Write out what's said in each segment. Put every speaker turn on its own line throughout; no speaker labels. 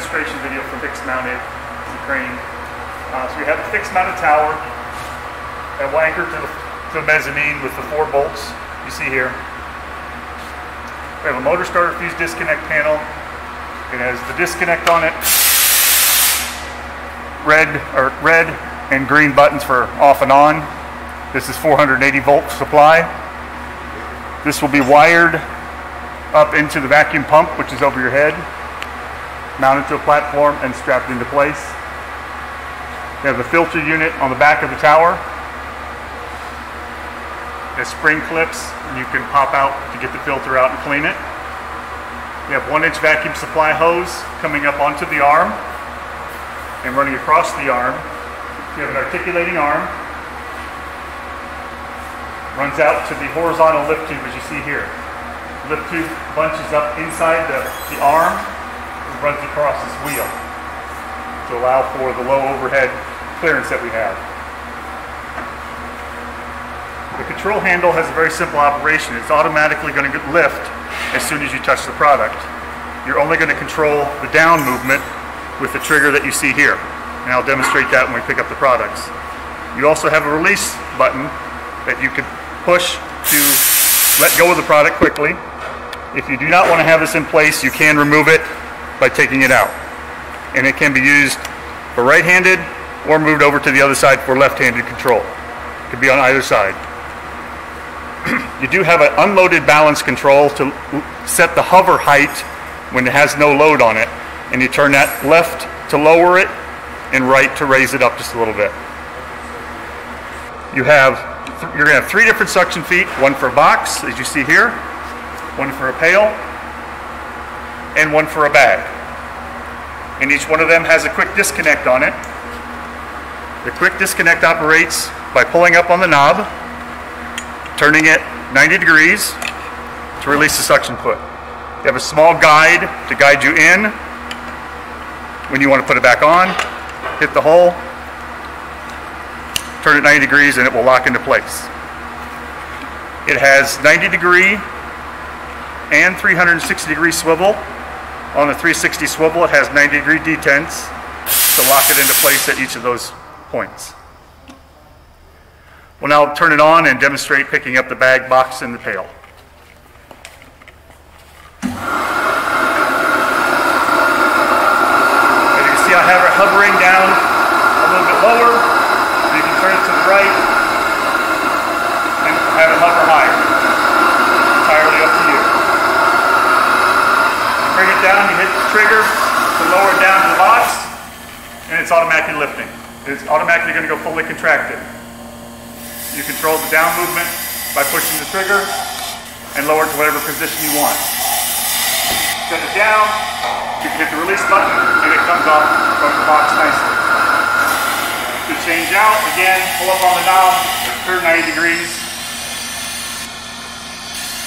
demonstration video from fixed mounted EasyCrane. So we have a fixed mounted tower that will anchor to the mezzanine with the 4 bolts you see here. We have a motor starter fuse disconnect panel. It has the disconnect on it, red and green buttons for off and on. This is 480 volt supply. This will be wired up into the vacuum pump, which is over your head, mounted to a platform and strapped into place. We have the filter unit on the back of the tower. There's spring clips, and you can pop out to get the filter out and clean it. We have 1-inch vacuum supply hose coming up onto the arm and running across the arm. You have an articulating arm. Runs out to the horizontal lift tube, as you see here. The lift tube bunches up inside the arm and runs across this wheel to allow for the low overhead clearance that we have. The control handle has a very simple operation. It's automatically going to lift as soon as you touch the product. You're only going to control the down movement with the trigger that you see here. And I'll demonstrate that when we pick up the products. You also have a release button that you could push to let go of the product quickly. If you do not want to have this in place, you can remove it by taking it out. And it can be used for right-handed or moved over to the other side for left-handed control. It could be on either side. You do have an unloaded balance control to set the hover height when it has no load on it. And you turn that left to lower it and right to raise it up just a little bit. You're going to have 3 different suction feet, one for a box, as you see here, one for a pail, and one for a bag. And each one of them has a quick disconnect on it. The quick disconnect operates by pulling up on the knob, turning it 90 degrees to release the suction foot. You have a small guide to guide you in when you want to put it back on. Hit the hole, turn it 90 degrees, and it will lock into place. It has 90 degree and 360 degree swivel. On the 360 swivel, it has 90 degree detents to lock it into place at each of those points. We'll now turn it on and demonstrate picking up the bag, box, and the pail. As you can see, I have it hovering down a little bit lower. You can turn it to the right and have it hover higher. Entirely up to you. Bring it down, you hit the trigger to lower it down to the box, and it's automatically lifting. It's automatically going to go fully contracted. You control the down movement by pushing the trigger and lower it to whatever position you want. Set it down, you can hit the release button, and it comes off from the box nicely. To change out, again, pull up on the knob, turn 90 degrees.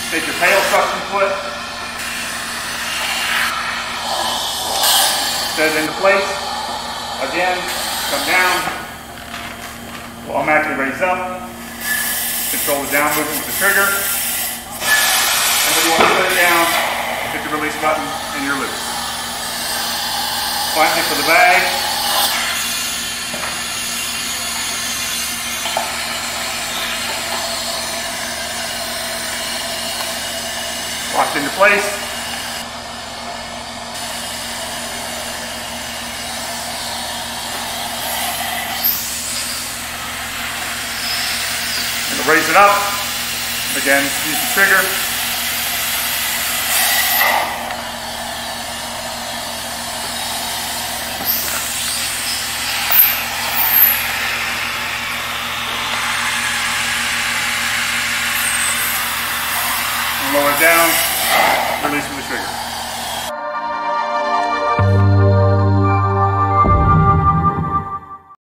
Take your pail suction foot, set it into place. Again, come down, will automatically raise up. Control the down movement with the trigger. And when you want to put it down, hit the release button and you're loose. Finally, for the bag, locked into place. And raise it up. Again, use the trigger. And lower it down, releasing the trigger.